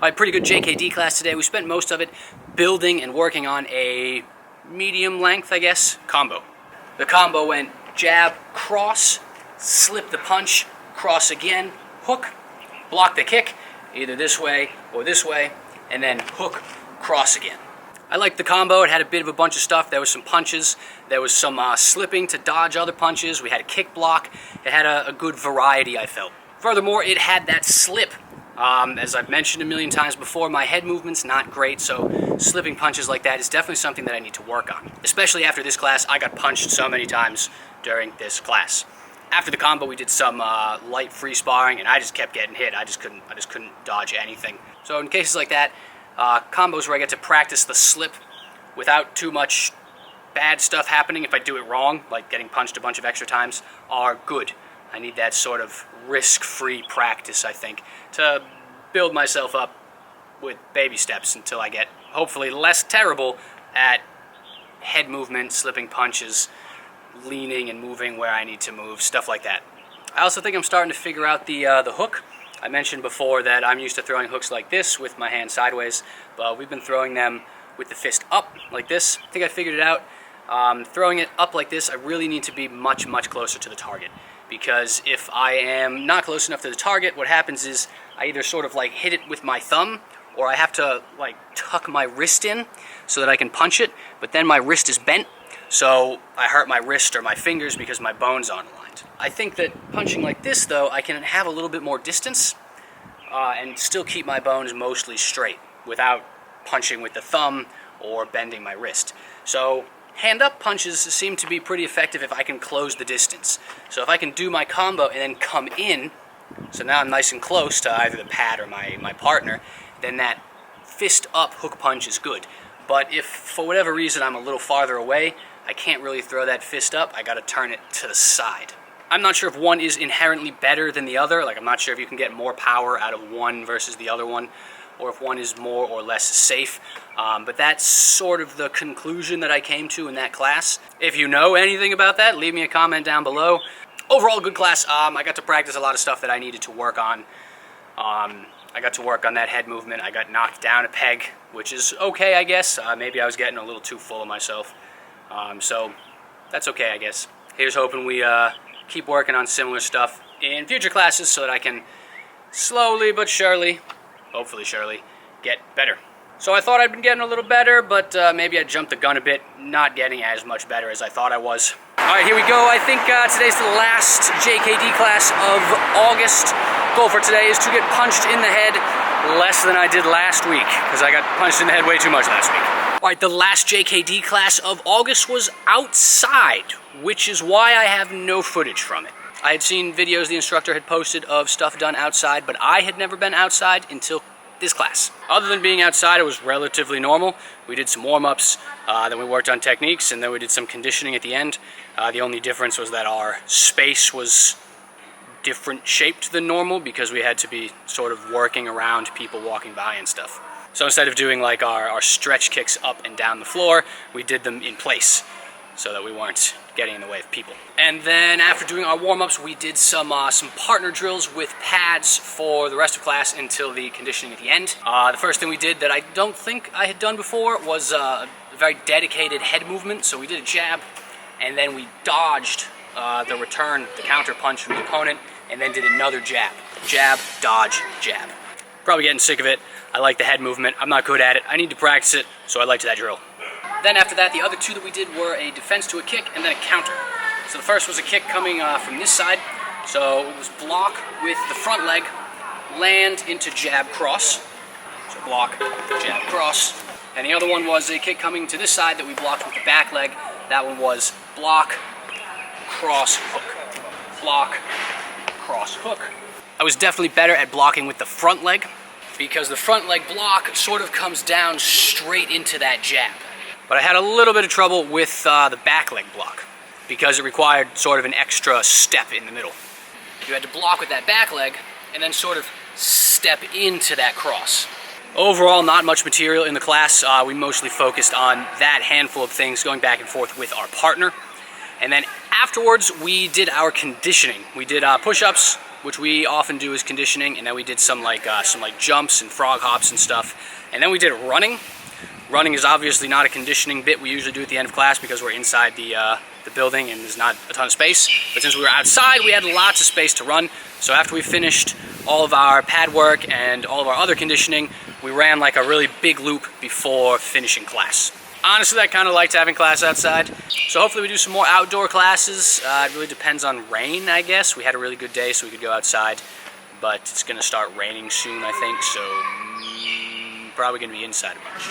All right, pretty good JKD class today. We spent most of it building and working on a medium length, I guess, combo. The combo went jab, cross, slip the punch, cross again, hook, block the kick, either this way or this way, and then hook, cross again. I liked the combo. It had a bit of a bunch of stuff. There was some punches. There was some slipping to dodge other punches. We had a kick block. It had a good variety, I felt. Furthermore, it had that slip. As I've mentioned a million times before, my head movement's not great, so slipping punches like that is definitely something that I need to work on. Especially after this class, I got punched so many times during this class. After the combo, we did some light free sparring, and I just kept getting hit. I just couldn't dodge anything. So in cases like that, combos where I get to practice the slip without too much bad stuff happening if I do it wrong, like getting punched a bunch of extra times, are good. I need that sort of risk-free practice, I think, to build myself up with baby steps until I get, hopefully, less terrible at head movement, slipping punches, leaning and moving where I need to move, stuff like that. I also think I'm starting to figure out the hook. I mentioned before that I'm used to throwing hooks like this with my hand sideways, but we've been throwing them with the fist up like this. I think I figured it out. Throwing it up like this, I really need to be much, much closer to the target. Because if I am not close enough to the target, what happens is I either sort of like hit it with my thumb, or I have to like tuck my wrist in so that I can punch it, but then my wrist is bent, so I hurt my wrist or my fingers because my bones aren't aligned. I think that punching like this, though, I can have a little bit more distance and still keep my bones mostly straight without punching with the thumb or bending my wrist. So hand-up punches seem to be pretty effective if I can close the distance. So if I can do my combo and then come in, so now I'm nice and close to either the pad or my partner, then that fist-up hook punch is good. But if, for whatever reason, I'm a little farther away, I can't really throw that fist up. I gotta turn it to the side. I'm not sure if one is inherently better than the other. Like, I'm not sure if you can get more power out of one versus the other one, or if one is more or less safe. But that's sort of the conclusion that I came to in that class. If you know anything about that, leave me a comment down below. Overall, good class. I got to practice a lot of stuff that I needed to work on. I got to work on that head movement. I got knocked down a peg, which is okay, I guess. Maybe I was getting a little too full of myself. So that's okay, I guess. Here's hoping we keep working on similar stuff in future classes so that I can slowly but surely, hopefully surely, get better. So I thought I'd been getting a little better, but maybe I jumped the gun a bit, not getting as much better as I thought I was. All right, here we go. I think today's the last JKD class of August. Goal for today is to get punched in the head less than I did last week, because I got punched in the head way too much last week. All right, the last JKD class of August was outside, which is why I have no footage from it. I had seen videos the instructor had posted of stuff done outside, but I had never been outside until this class. Other than being outside, it was relatively normal. We did some warm-ups, then we worked on techniques, and then we did some conditioning at the end. The only difference was that our space was different shaped than normal because we had to be sort of working around people walking by and stuff. So instead of doing like our stretch kicks up and down the floor, we did them in place so that we weren't getting in the way of people. And then after doing our warm-ups, we did some partner drills with pads for the rest of class until the conditioning at the end. The first thing we did that I don't think I had done before was a very dedicated head movement. So we did a jab, and then we dodged the return, the counter punch from the opponent, and then did another jab. Jab, dodge, jab. Probably getting sick of it. I like the head movement. I'm not good at it. I need to practice it, so I liked that drill. Then after that, the other two that we did were a defense to a kick and then a counter. So the first was a kick coming from this side. So it was block with the front leg, land into jab cross. So block, jab cross. And the other one was a kick coming to this side that we blocked with the back leg. That one was block, cross, hook. Block, cross, hook. I was definitely better at blocking with the front leg because the front leg block sort of comes down straight into that jab. But I had a little bit of trouble with the back leg block because it required sort of an extra step in the middle. You had to block with that back leg and then sort of step into that cross. Overall, not much material in the class. We mostly focused on that handful of things going back and forth with our partner. And then afterwards, we did our conditioning. We did push-ups, which we often do as conditioning, and then we did some like jumps and frog hops and stuff, and then we did running. Running is obviously not a conditioning bit we usually do at the end of class because we're inside the building and there's not a ton of space. But since we were outside, we had lots of space to run. So after we finished all of our pad work and all of our other conditioning, we ran like a really big loop before finishing class. Honestly, I kind of liked having class outside. So hopefully we do some more outdoor classes. It really depends on rain, I guess. We had a really good day, so we could go outside. But it's going to start raining soon, I think, so probably going to be inside a bunch.